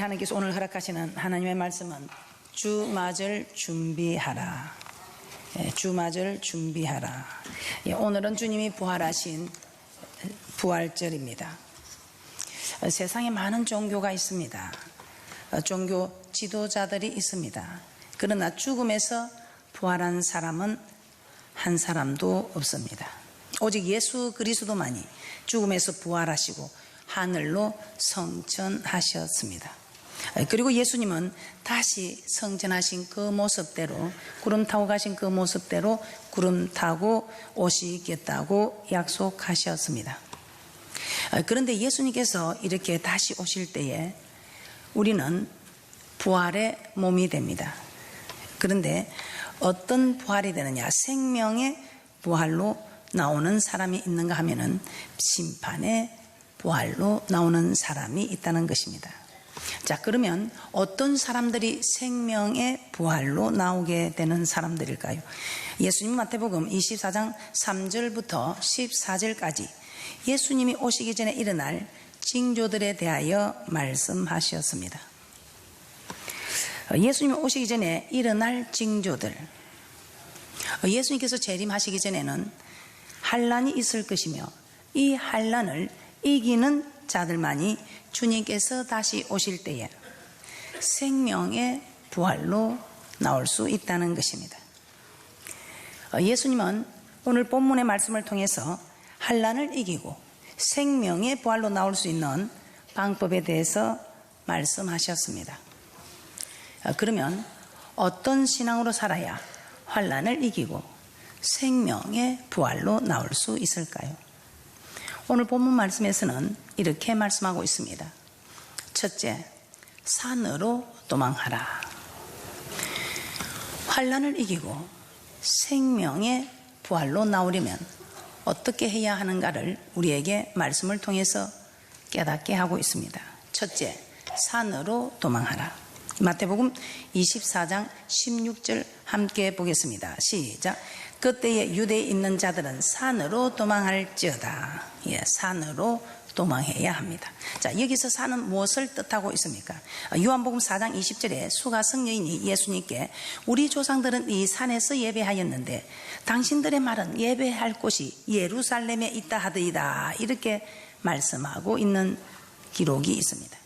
하나님께서 오늘 허락하시는 하나님의 말씀은 주맞을 준비하라. 주맞을 준비하라. 오늘은 주님이 부활하신 부활절입니다. 세상에 많은 종교가 있습니다. 종교 지도자들이 있습니다. 그러나 죽음에서 부활한 사람은 한 사람도 없습니다. 오직 예수 그리스도만이 죽음에서 부활하시고 하늘로 성천하셨습니다. 그리고 예수님은 다시 성천하신 그 모습대로, 구름 타고 가신 그 모습대로 구름 타고 오시겠다고 약속하셨습니다. 그런데 예수님께서 이렇게 다시 오실 때에 우리는 부활의 몸이 됩니다. 그런데 어떤 부활이 되느냐? 생명의 부활로 나오는 사람이 있는가 하면은 심판의 부활로 나오는 사람이 있다는 것입니다. 자, 그러면 어떤 사람들이 생명의 부활로 나오게 되는 사람들일까요? 예수님 마태복음 24장 3절부터 14절까지 예수님이 오시기 전에 일어날 징조들에 대하여 말씀하셨습니다. 예수님이 오시기 전에 일어날 징조들, 예수님께서 재림하시기 전에는 환난이 있을 것이며 이 환난을 이기는 자들만이 주님께서 다시 오실 때에 생명의 부활로 나올 수 있다는 것입니다. 예수님은 오늘 본문의 말씀을 통해서 환난을 이기고 생명의 부활로 나올 수 있는 방법에 대해서 말씀하셨습니다. 그러면 어떤 신앙으로 살아야 환난을 이기고 생명의 부활로 나올 수 있을까요? 오늘 본문 말씀에서는 이렇게 말씀하고 있습니다. 첫째, 산으로 도망하라. 환난을 이기고 생명의 부활로 나오려면 어떻게 해야 하는가를 우리에게 말씀을 통해서 깨닫게 하고 있습니다. 첫째, 산으로 도망하라. 마태복음 24장 16절 함께 보겠습니다. 시작. 그때에 유대에 있는 자들은 산으로 도망할지어다. 산으로 도망해야 합니다. 자, 여기서 산은 무엇을 뜻하고 있습니까? 요한복음 4장 20절에 수가 성여인이 예수님께 우리 조상들은 이 산에서 예배하였는데 당신들의 말은 예배할 곳이 예루살렘에 있다 하더이다. 이렇게 말씀하고 있는 기록이 있습니다.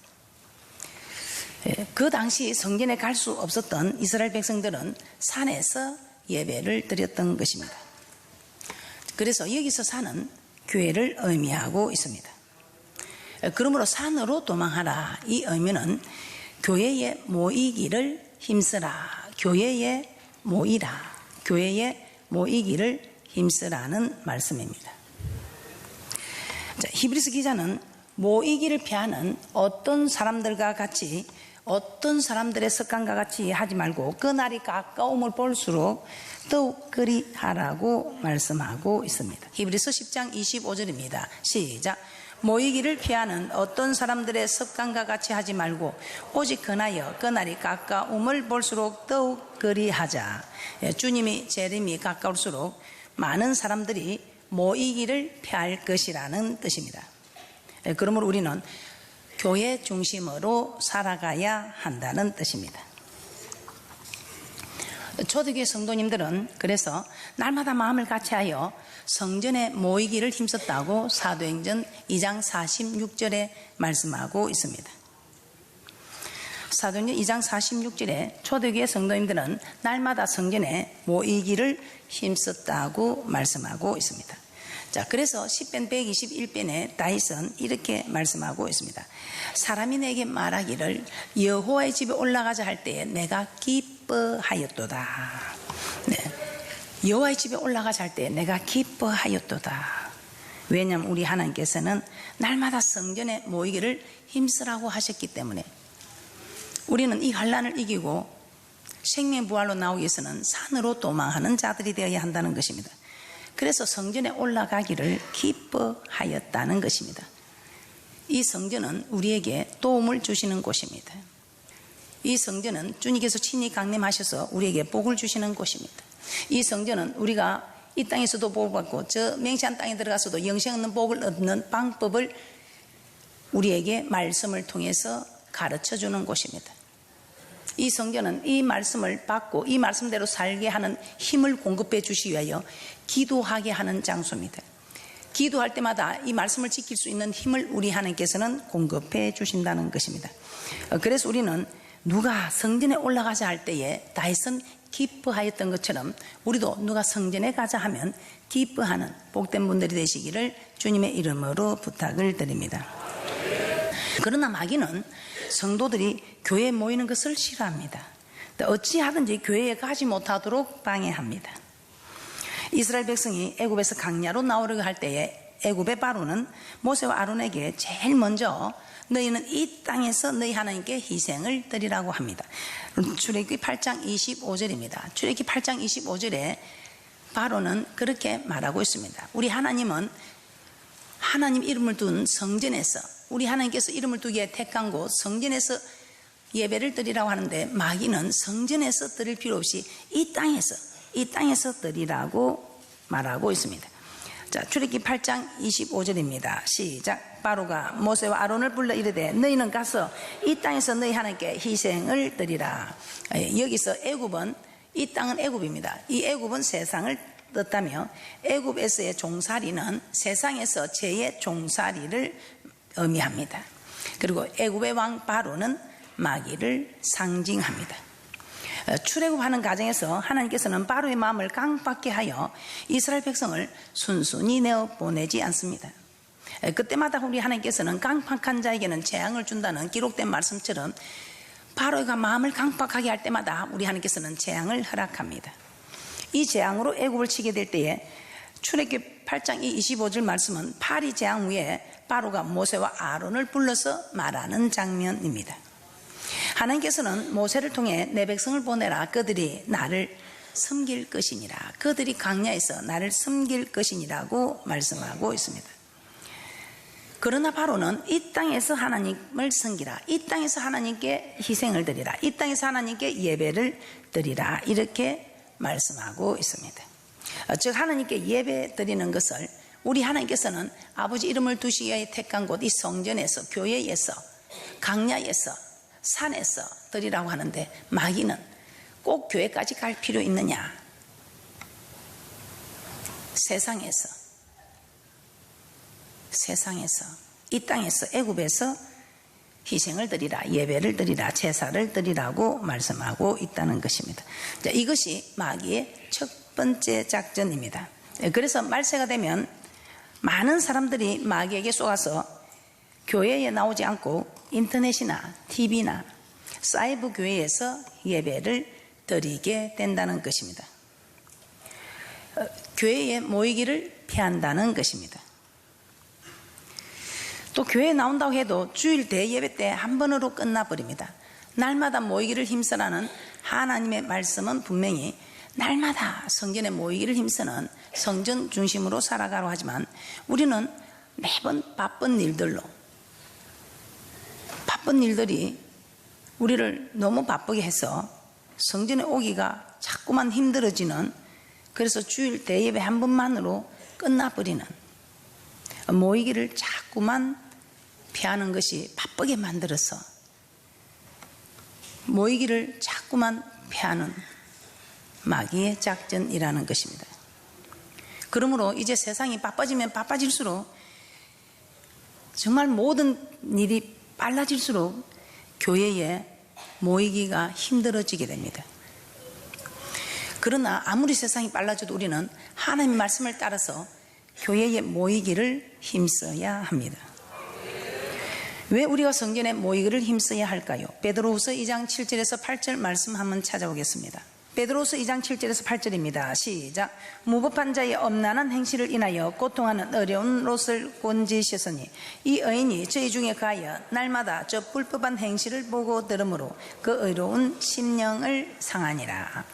그 당시 성전에 갈 수 없었던 이스라엘 백성들은 산에서 예배를 드렸던 것입니다. 그래서 여기서 산은 교회를 의미하고 있습니다. 그러므로 산으로 도망하라. 이 의미는 교회에 모이기를 힘쓰라. 교회에 모이라. 교회에 모이기를 힘쓰라는 말씀입니다. 자, 히브리서 기자는 모이기를 피하는 어떤 사람들과 같이, 어떤 사람들의 습관과 같이 하지 말고 그날이 가까움을 볼수록 더욱 그리하라고 말씀하고 있습니다. 히브리서 10장 25절입니다. 시작. 모이기를 피하는 어떤 사람들의 습관과 같이 하지 말고 오직 그나여 그날이 가까움을 볼수록 더욱 그리하자. 주님이 재림이 가까울수록 많은 사람들이 모이기를 피할 것이라는 뜻입니다. 그러므로 우리는 교회 중심으로 살아가야 한다는 뜻입니다. 초대교회 성도님들은 그래서 날마다 마음을 같이하여 성전에 모이기를 힘썼다고 사도행전 2장 46절에 말씀하고 있습니다. 사도행전 2장 46절에 초대교회 성도님들은 날마다 성전에 모이기를 힘썼다고 말씀하고 있습니다. 자, 그래서 10편 121편에 다윗은 이렇게 말씀하고 있습니다. 사람이 내게 말하기를 여호와의 집에 올라가자 할 때에 내가 기뻐하였도다. 네. 여호와의 집에 올라가자 할 때에 내가 기뻐하였도다. 왜냐하면 우리 하나님께서는 날마다 성전에 모이기를 힘쓰라고 하셨기 때문에 우리는 이 환난을 이기고 생명 부활로 나오기 위해서는 산으로 도망하는 자들이 되어야 한다는 것입니다. 그래서 성전에 올라가기를 기뻐하였다는 것입니다. 이 성전은 우리에게 도움을 주시는 곳입니다. 이 성전은 주님께서 친히 강림하셔서 우리에게 복을 주시는 곳입니다. 이 성전은 우리가 이 땅에서도 복을 받고 저 맹세한 땅에 들어가서도 영생 없는 복을 얻는 방법을 우리에게 말씀을 통해서 가르쳐 주는 곳입니다. 이 성전은 이 말씀을 받고 이 말씀대로 살게 하는 힘을 공급해 주시기 위하여 기도하게 하는 장소입니다. 기도할 때마다 이 말씀을 지킬 수 있는 힘을 우리 하나님께서는 공급해 주신다는 것입니다. 그래서 우리는 누가 성전에 올라가자 할 때에 다윗은 기뻐하였던 것처럼 우리도 누가 성전에 가자 하면 기뻐하는 복된 분들이 되시기를 주님의 이름으로 부탁을 드립니다. 그러나 마귀는 성도들이 교회에 모이는 것을 싫어합니다. 어찌하든지 교회에 가지 못하도록 방해합니다. 이스라엘 백성이 애굽에서 광야로 나오려고 할 때에 애굽의 바로는 모세와 아론에게 제일 먼저 너희는 이 땅에서 너희 하나님께 희생을 드리라고 합니다. 출애굽기 8장 25절입니다. 출애굽기 8장 25절에 바로는 그렇게 말하고 있습니다. 우리 하나님은 하나님 이름을 둔 성전에서 우리 하나님께서 이름을 두기에 택한 곳 성전에서 예배를 드리라고 하는데 마귀는 성전에서 드릴 필요 없이 이 땅에서 드리라고 말하고 있습니다. 자, 출애굽기 8장 25절입니다. 시작. 바로가 모세와 아론을 불러 이르되 너희는 가서 이 땅에서 너희 하나님께 희생을 드리라. 여기서 애굽은 이 땅은 애굽입니다. 이 애굽은 세상을 뜻하며 애굽에서의 종살이는 세상에서 죄의 종살이를 의미합니다. 그리고 애굽의 왕 바로는 마귀를 상징합니다. 출애굽하는 과정에서 하나님께서는 바로의 마음을 강박케 하여 이스라엘 백성을 순순히 내어 보내지 않습니다. 그때마다 우리 하나님께서는 강박한 자에게는 재앙을 준다는 기록된 말씀처럼 바로가 마음을 강박하게 할 때마다 우리 하나님께서는 재앙을 허락합니다. 이 재앙으로 애굽을 치게 될 때에 출애굽기 8장 25절 말씀은 파리 재앙 후에 바로가 모세와 아론을 불러서 말하는 장면입니다. 하나님께서는 모세를 통해 내 백성을 보내라. 그들이 나를 섬길 것이니라. 그들이 광야에서 나를 섬길 것이니라고 말씀하고 있습니다. 그러나 바로는 이 땅에서 하나님을 섬기라. 이 땅에서 하나님께 희생을 드리라. 이 땅에서 하나님께 예배를 드리라. 이렇게 말씀하고 있습니다. 즉 하나님께 예배 드리는 것을 우리 하나님께서는 아버지 이름을 두시기 위해 택한 곳 이 성전에서 교회에서 광야에서 산에서 드리라고 하는데 마귀는 꼭 교회까지 갈 필요 있느냐? 세상에서 이 땅에서 애굽에서 희생을 드리라, 예배를 드리라, 제사를 드리라고 말씀하고 있다는 것입니다. 자, 이것이 마귀의 첫 번째 작전입니다. 그래서 말세가 되면 많은 사람들이 마귀에게 쏘아서 교회에 나오지 않고 인터넷이나 TV나 사이버 교회에서 예배를 드리게 된다는 것입니다. 교회에 모이기를 피한다는 것입니다. 또 교회에 나온다고 해도 주일 대예배 때 한 번으로 끝나버립니다. 날마다 모이기를 힘쓰라는 하나님의 말씀은 분명히 날마다 성전에 모이기를 힘쓰는 성전 중심으로 살아가려 하지만 우리는 매번 바쁜 일들이 우리를 너무 바쁘게 해서 성전에 오기가 자꾸만 힘들어지는, 그래서 주일 대예배 한 번만으로 끝나버리는, 모이기를 자꾸만 피하는 것이 바쁘게 만들어서 모이기를 자꾸만 피하는 마귀의 작전이라는 것입니다. 그러므로 이제 세상이 바빠지면 바빠질수록 정말 모든 일이 빨라질수록 교회에 모이기가 힘들어지게 됩니다. 그러나 아무리 세상이 빨라져도 우리는 하나님의 말씀을 따라서 교회에 모이기를 힘써야 합니다. 왜 우리가 성전에 모이기를 힘써야 할까요? 베드로후서 2장 7절에서 8절 말씀 한번 찾아보겠습니다. 베드로후서 2장 7절에서 8절입니다. 시작. 무법한 자의 엄난한 행실을 인하여 고통하는 어려운 롯을 건지셨으니 이 의인이 저희 중에 가하여 날마다 저 불법한 행실을 보고 들으므로 그 의로운 심령을 상하니라.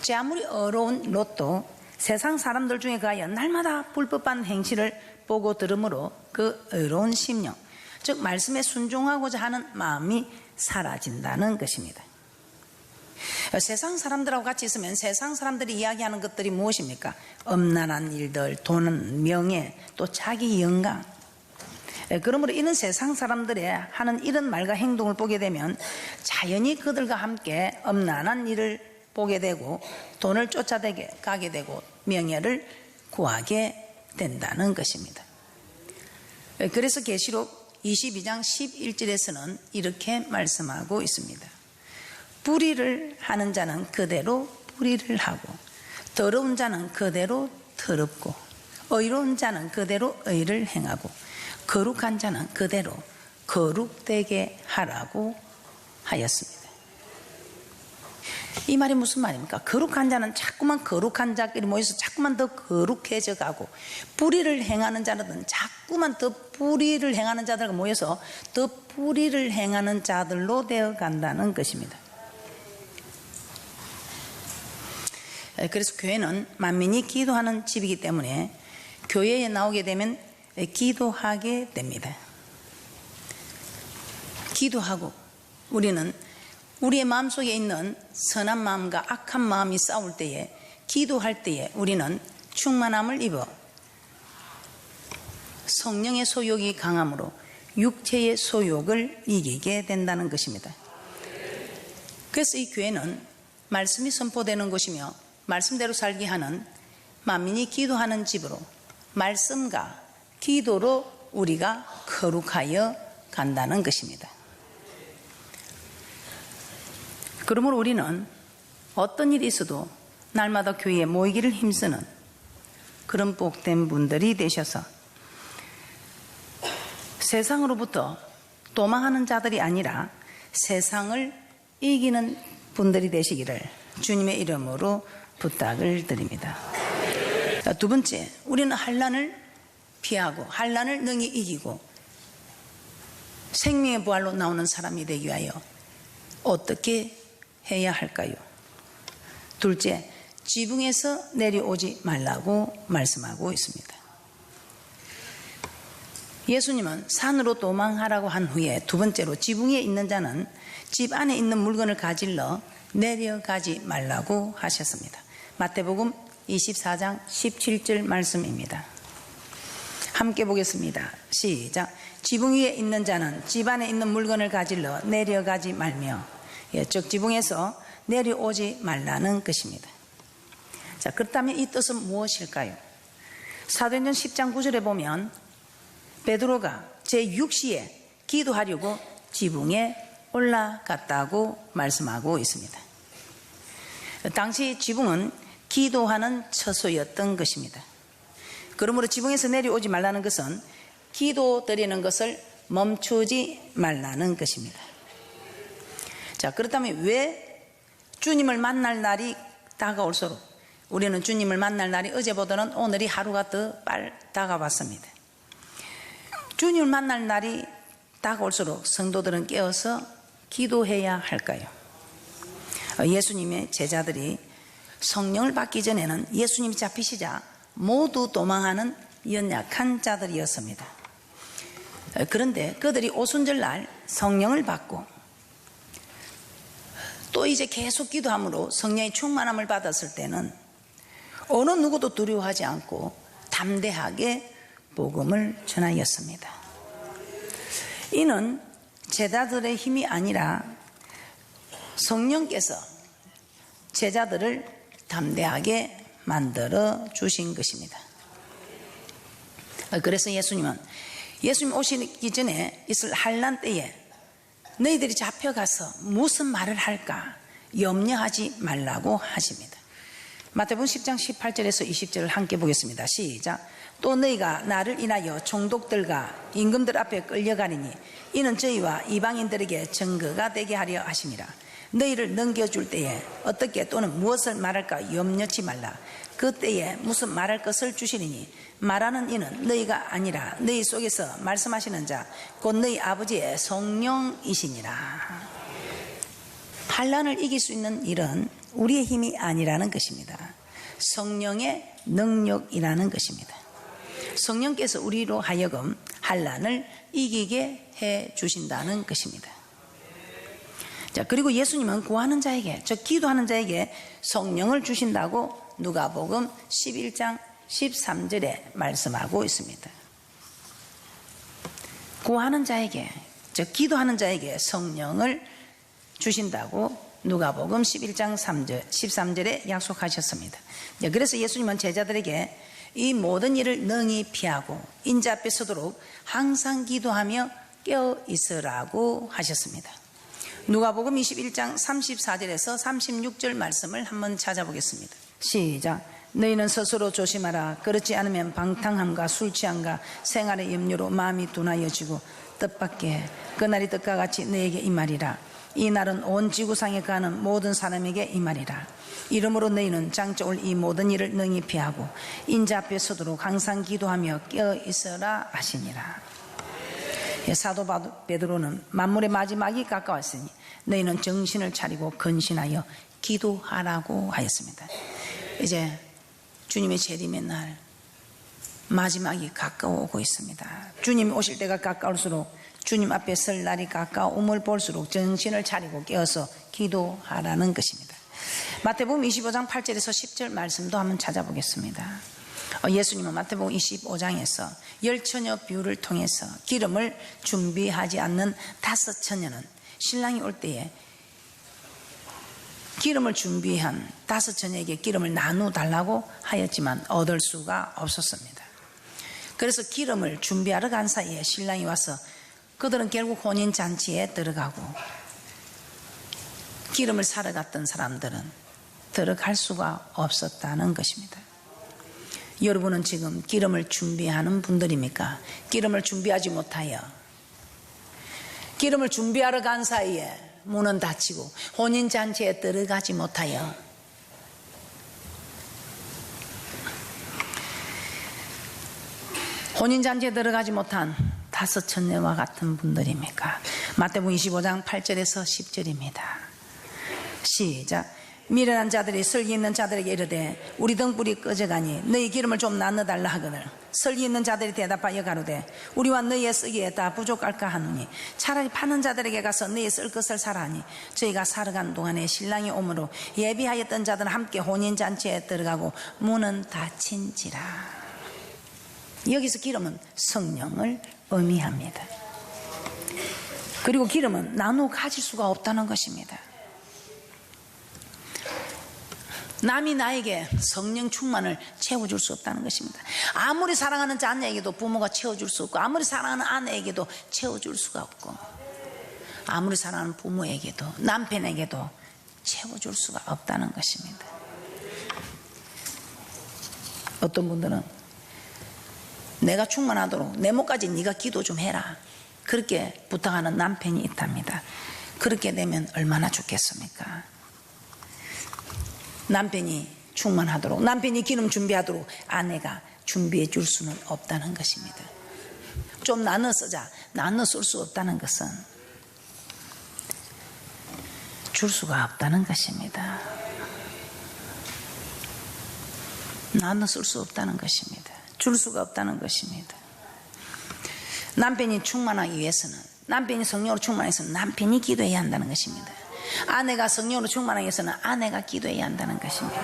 제 아무리 어려운 롯도 세상 사람들 중에 가하여 날마다 불법한 행실을 보고 들으므로 그 의로운 심령, 즉 말씀에 순종하고자 하는 마음이 사라진다는 것입니다. 세상 사람들하고 같이 있으면 세상 사람들이 이야기하는 것들이 무엇입니까? 엄난한 일들, 돈, 명예, 또 자기 영광. 그러므로 이런 세상 사람들의 하는 이런 말과 행동을 보게 되면 자연히 그들과 함께 엄난한 일을 보게 되고 돈을 쫓아가게 되고 명예를 구하게 된다는 것입니다. 그래서 계시록 22장 11절에서는 이렇게 말씀하고 있습니다. 불의를 하는 자는 그대로 불의를 하고 더러운 자는 그대로 더럽고 의로운 자는 그대로 의를 행하고 거룩한 자는 그대로 거룩되게 하라고 하였습니다. 이 말이 무슨 말입니까? 거룩한 자는 자꾸만 거룩한 자끼리 모여서 자꾸만 더 거룩해져 가고 불의를 행하는 자들은 자꾸만 더 불의를 행하는 자들과 모여서 더 불의를 행하는 자들로 되어 간다는 것입니다. 그래서 교회는 만민이 기도하는 집이기 때문에 교회에 나오게 되면 기도하게 됩니다. 기도하고 우리는 우리의 마음속에 있는 선한 마음과 악한 마음이 싸울 때에 기도할 때에 우리는 충만함을 입어 성령의 소욕이 강함으로 육체의 소욕을 이기게 된다는 것입니다. 그래서 이 교회는 말씀이 선포되는 곳이며 말씀대로 살게 하는 만민이 기도하는 집으로 말씀과 기도로 우리가 거룩하여 간다는 것입니다. 그러므로 우리는 어떤 일이 있어도 날마다 교회에 모이기를 힘쓰는 그런 복된 분들이 되셔서 세상으로부터 도망하는 자들이 아니라 세상을 이기는 분들이 되시기를 주님의 이름으로 부탁을 드립니다. 두 번째, 우리는 환난을 피하고 환난을 능히 이기고 생명의 부활로 나오는 사람이 되기 위하여 어떻게 해야 할까요? 둘째, 지붕에서 내려오지 말라고 말씀하고 있습니다. 예수님은 산으로 도망하라고 한 후에 두 번째로 지붕 위에 있는 자는 집 안에 있는 물건을 가질러 내려가지 말라고 하셨습니다. 마태복음 24장 17절 말씀입니다. 함께 보겠습니다. 시작. 지붕 위에 있는 자는 집 안에 있는 물건을 가질러 내려가지 말며, 즉 지붕에서 내려오지 말라는 것입니다. 자, 그렇다면 이 뜻은 무엇일까요? 사도행전 10장 9절에 보면 베드로가 제6시에 기도하려고 지붕에 올라갔다고 말씀하고 있습니다. 당시 지붕은 기도하는 처소였던 것입니다. 그러므로 지붕에서 내려오지 말라는 것은 기도 드리는 것을 멈추지 말라는 것입니다. 자, 그렇다면 왜 주님을 만날 날이 다가올수록 우리는 주님을 만날 날이 어제보다는 오늘이 하루가 더 빨리 다가왔습니다. 주님을 만날 날이 다가올수록 성도들은 깨어서 기도해야 할까요? 예수님의 제자들이 성령을 받기 전에는 예수님이 잡히시자 모두 도망하는 연약한 자들이었습니다. 그런데 그들이 오순절날 성령을 받고 또 이제 계속 기도함으로 성령의 충만함을 받았을 때는 어느 누구도 두려워하지 않고 담대하게 복음을 전하였습니다. 이는 제자들의 힘이 아니라 성령께서 제자들을 담대하게 만들어 주신 것입니다. 그래서 예수님 오시기 전에 있을 환난 때에 너희들이 잡혀가서 무슨 말을 할까 염려하지 말라고 하십니다. 마태복음 10장 18절에서 20절을 함께 보겠습니다. 시작. 또 너희가 나를 인하여 총독들과 임금들 앞에 끌려가리니 이는 저희와 이방인들에게 증거가 되게 하려 하심이라. 너희를 넘겨줄 때에 어떻게 또는 무엇을 말할까 염려치 말라. 그때에 무슨 말할 것을 주시리니 말하는 이는 너희가 아니라 너희 속에서 말씀하시는 자 곧 너희 아버지의 성령이시니라. 환난을 이길 수 있는 일은 우리의 힘이 아니라는 것입니다. 성령의 능력이라는 것입니다. 성령께서 우리로 하여금 환난을 이기게 해 주신다는 것입니다. 자, 그리고 예수님은 구하는 자에게, 즉 기도하는 자에게 성령을 주신다고 누가복음 11장 13절에 말씀하고 있습니다. 구하는 자에게, 즉 기도하는 자에게 성령을 주신다고 누가복음 11장 13절에 약속하셨습니다. 그래서 예수님은 제자들에게 이 모든 일을 능히 피하고 인자 앞에 서도록 항상 기도하며 깨어 있으라고 하셨습니다. 누가복음 21장 34절에서 36절 말씀을 한번 찾아보겠습니다. 시작. 너희는 스스로 조심하라. 그렇지 않으면 방탕함과 술 취함과 생활의 염려로 마음이 둔하여지고 뜻밖의 그날이 뜻과 같이 너에게 임하리라. 이 날은 온 지구상에 가는 모든 사람에게 임하리라. 이러므로 너희는 장차 올 이 모든 일을 능히 피하고 인자 앞에 서도록 항상 기도하며 깨어 있으라 하시니라. 사도 베드로는 만물의 마지막이 가까웠으니 너희는 정신을 차리고 근신하여 기도하라고 하였습니다. 이제 주님의 재림의 날 마지막이 가까워오고 있습니다. 주님 오실 때가 가까울수록 주님 앞에 설 날이 가까움을 볼수록 정신을 차리고 깨어서 기도하라는 것입니다. 마태복음 25장 8절에서 10절 말씀도 한번 찾아보겠습니다. 예수님은 마태복음 25장에서 열처녀 비유를 통해서 기름을 준비하지 않는 5처녀는 신랑이 올 때에 기름을 준비한 5처녀에게 기름을 나누달라고 하였지만 얻을 수가 없었습니다. 그래서 기름을 준비하러 간 사이에 신랑이 와서 그들은 결국 혼인잔치에 들어가고 기름을 사러 갔던 사람들은 들어갈 수가 없었다는 것입니다. 여러분은 지금 기름을 준비하는 분들입니까? 기름을 준비하지 못하여 기름을 준비하러 간 사이에 문은 닫히고 혼인잔치에 들어가지 못하여 혼인잔치에 들어가지 못한 5처녀와 같은 분들입니까? 마태복음 25장 8절에서 10절입니다. 시작. 미련한 자들이 설기 있는 자들에게 이르되 우리 등불이 꺼져가니 너희 기름을 좀 나눠달라 하거늘 설기 있는 자들이 대답하여 가로되 우리와 너희의 쓰기에 다 부족할까 하노니 차라리 파는 자들에게 가서 너희 쓸 것을 사라 하니 저희가 사러 간 동안에 신랑이 오므로 예비하였던 자들은 함께 혼인잔치에 들어가고 문은 닫힌지라. 여기서 기름은 성령을 의미합니다. 그리고 기름은 나누어 가질 수가 없다는 것입니다. 남이 나에게 성령 충만을 채워줄 수 없다는 것입니다. 아무리 사랑하는 자녀에게도 부모가 채워줄 수 없고 아무리 사랑하는 아내에게도 채워줄 수가 없고 아무리 사랑하는 부모에게도 남편에게도 채워줄 수가 없다는 것입니다. 어떤 분들은 내가 충만하도록 내 목까지 네가 기도 좀 해라 그렇게 부탁하는 남편이 있답니다. 그렇게 되면 얼마나 좋겠습니까? 남편이 충만하도록 남편이 기름 준비하도록 아내가 준비해 줄 수는 없다는 것입니다. 좀 나눠 쓰자. 나눠 쓸 수 없다는 것은 줄 수가 없다는 것입니다. 나눠 쓸 수 없다는 것입니다. 줄 수가 없다는 것입니다. 남편이 충만하기 위해서는 남편이 성령으로 충만하기 위해서는 남편이 기도해야 한다는 것입니다. 아내가 성령으로 충만하기 위해서는 아내가 기도해야 한다는 것입니다.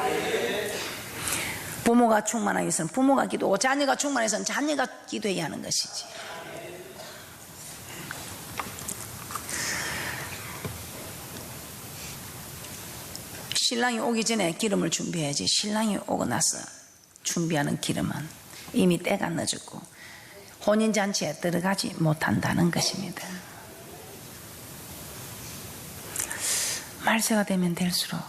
부모가 충만하기 위해서는 부모가 기도하고 자녀가 충만하기 위해서는 자녀가 기도해야 하는 것이지. 신랑이 오기 전에 기름을 준비해야지 신랑이 오고 나서 준비하는 기름은 이미 때가 늦었고 혼인잔치에 들어가지 못한다는 것입니다. 말세가 되면 될수록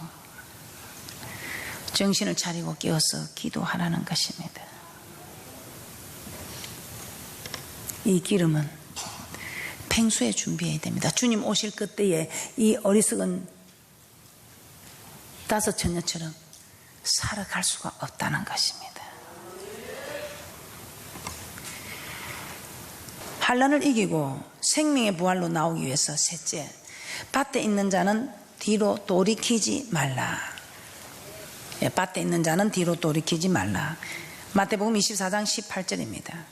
정신을 차리고 깨어서 기도하라는 것입니다. 이 기름은 팽수에 준비해야 됩니다. 주님 오실 그때에 이 어리석은 5처녀처럼 살아갈 수가 없다는 것입니다. 환난을 이기고 생명의 부활로 나오기 위해서 셋째, 밭에 있는 자는 뒤로 돌이키지 말라. 밭에 있는 자는 뒤로 돌이키지 말라. 마태복음 24장 18절입니다.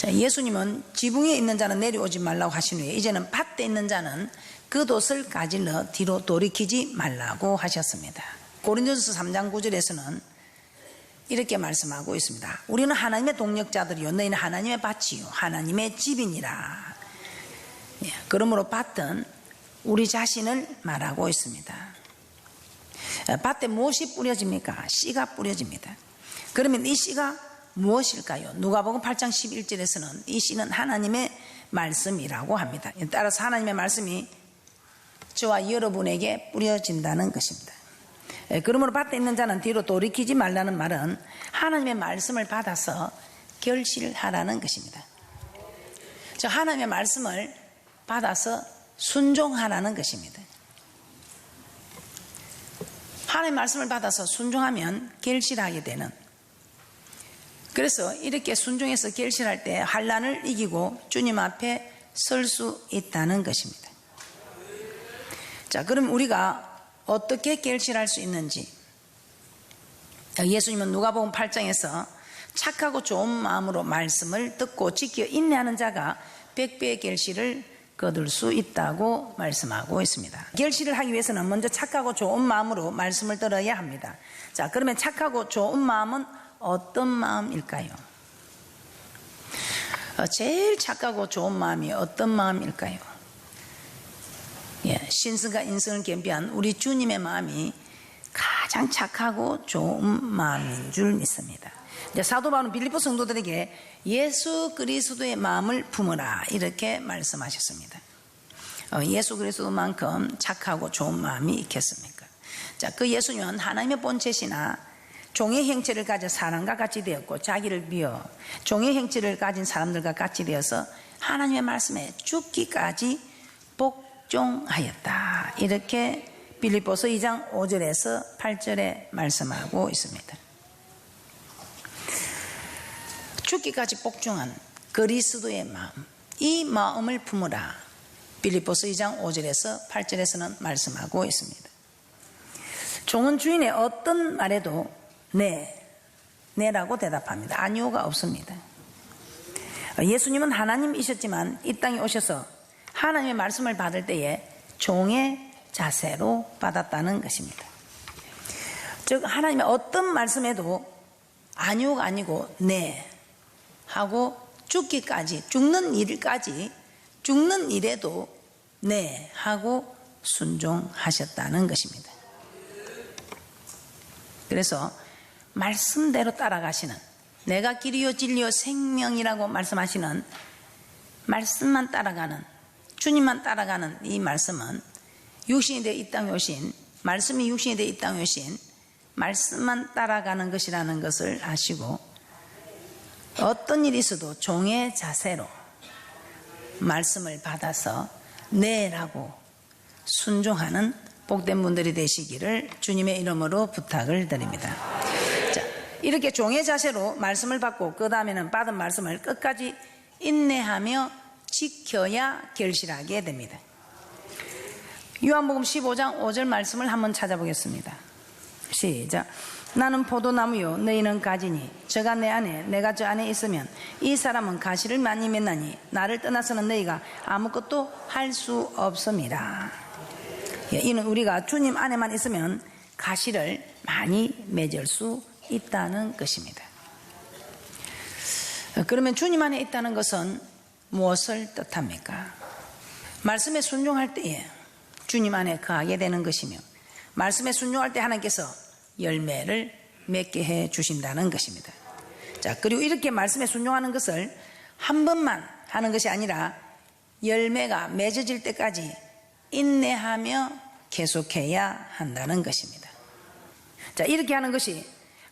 예수님은 지붕에 있는 자는 내려오지 말라고 하신 후에 이제는 밭에 있는 자는 겉옷을 가질러 뒤로 돌이키지 말라고 하셨습니다. 고린도전서 3장 9절에서는 이렇게 말씀하고 있습니다. 우리는 하나님의 동력자들이요 너희는 하나님의 밭이요 하나님의 집이니라. 그러므로 밭은 우리 자신을 말하고 있습니다. 밭에 무엇이 뿌려집니까? 씨가 뿌려집니다. 그러면 이 씨가 무엇일까요? 누가복음 8장 11절에서는 이 씨는 하나님의 말씀이라고 합니다. 따라서 하나님의 말씀이 저와 여러분에게 뿌려진다는 것입니다. 그러므로 밭에 있는 자는 뒤로 돌이키지 말라는 말은 하나님의 말씀을 받아서 결실하라는 것입니다. 저 하나님의 말씀을 받아서 순종하라는 것입니다. 하나님의 말씀을 받아서 순종하면 결실하게 되는, 그래서 이렇게 순종해서 결실할 때 환난을 이기고 주님 앞에 설 수 있다는 것입니다. 자, 그럼 우리가 어떻게 결실할 수 있는지, 예수님은 누가복음 8장에서 착하고 좋은 마음으로 말씀을 듣고 지켜 인내하는 자가 100배의 결실을 거둘 수 있다고 말씀하고 있습니다. 결실을 하기 위해서는 먼저 착하고 좋은 마음으로 말씀을 들어야 합니다. 자, 그러면 착하고 좋은 마음은 어떤 마음일까요? 제일 착하고 좋은 마음이 어떤 마음일까요? 신성과 인성을 겸비한 우리 주님의 마음이 가장 착하고 좋은 마음인 줄 믿습니다. 사도 바울은 빌립보 성도들에게 예수 그리스도의 마음을 품으라 이렇게 말씀하셨습니다. 예수 그리스도만큼 착하고 좋은 마음이 있겠습니까? 자, 그 예수님은 하나님의 본체시나 종의 형체를 가져 사람과 같이 되었고 자기를 비어 종의 형체를 가진 사람들과 같이 되어서 하나님의 말씀에 죽기까지 복종하였다. 이렇게 빌립보서 2장 5절에서 8절에 말씀하고 있습니다. 죽기까지 복종한 그리스도의 마음, 이 마음을 품으라. 빌립보서 2장 5절에서 8절에서는 말씀하고 있습니다. 종은 주인의 어떤 말에도 네라고 대답합니다. 아니오가 없습니다. 예수님은 하나님이셨지만 이 땅에 오셔서 하나님의 말씀을 받을 때에 종의 자세로 받았다는 것입니다. 즉 하나님의 어떤 말씀에도 아니오가 아니고 네 하고 죽기까지, 죽는 일까지, 죽는 일에도 네 하고 순종하셨다는 것입니다. 그래서 말씀대로 따라가시는, 내가 길이요 진리요 생명이라고 말씀하시는 말씀만 따라가는, 주님만 따라가는 이 말씀은 육신이 되어 이 땅에 오신, 말씀이 육신이 되어 이 땅에 오신 말씀만 따라가는 것이라는 것을 아시고 어떤 일이 있어도 종의 자세로 말씀을 받아서 네라고 순종하는 복된 분들이 되시기를 주님의 이름으로 부탁을 드립니다. 자, 이렇게 종의 자세로 말씀을 받고 그 다음에는 받은 말씀을 끝까지 인내하며 지켜야 결실하게 됩니다. 요한복음 15장 5절 말씀을 한번 찾아보겠습니다. 시작. 나는 포도나무요 너희는 가지니 저가 내 안에 내가 저 안에 있으면 이 사람은 가시를 많이 맺나니 나를 떠나서는 너희가 아무것도 할 수 없음이라. 이는 우리가 주님 안에만 있으면 가시를 많이 맺을 수 있다는 것입니다. 그러면 주님 안에 있다는 것은 무엇을 뜻합니까? 말씀에 순종할 때에 주님 안에 거하게 되는 것이며 말씀에 순종할 때 하나님께서 열매를 맺게 해 주신다는 것입니다. 자, 그리고 이렇게 말씀에 순종하는 것을 한 번만 하는 것이 아니라 열매가 맺어질 때까지 인내하며 계속해야 한다는 것입니다. 자, 이렇게 하는 것이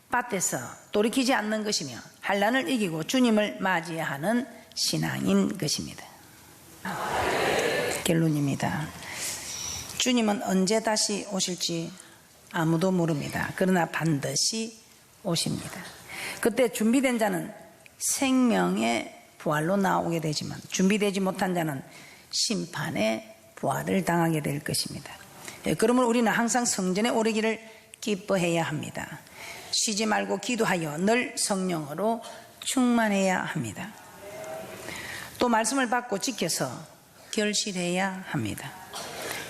밭에서 돌이키지 않는 것이며 환난을 이기고 주님을 맞이하는 신앙인 것입니다. 결론입니다. 주님은 언제 다시 오실지 아무도 모릅니다. 그러나 반드시 오십니다. 그때 준비된 자는 생명의 부활로 나오게 되지만 준비되지 못한 자는 심판의 부활을 당하게 될 것입니다. 그러므로 우리는 항상 성전에 오르기를 기뻐해야 합니다. 쉬지 말고 기도하여 늘 성령으로 충만해야 합니다. 또 말씀을 받고 지켜서 결실해야 합니다.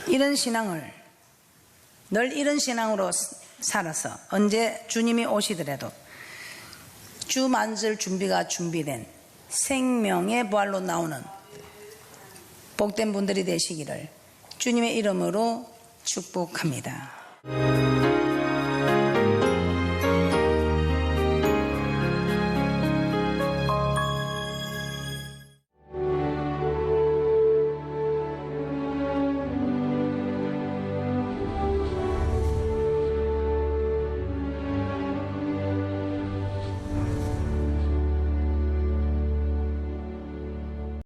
이런 신앙을 늘 이런 신앙으로 살아서 언제 주님이 오시더라도 주 만절 준비가 준비된 생명의 부활로 나오는 복된 분들이 되시기를 주님의 이름으로 축복합니다.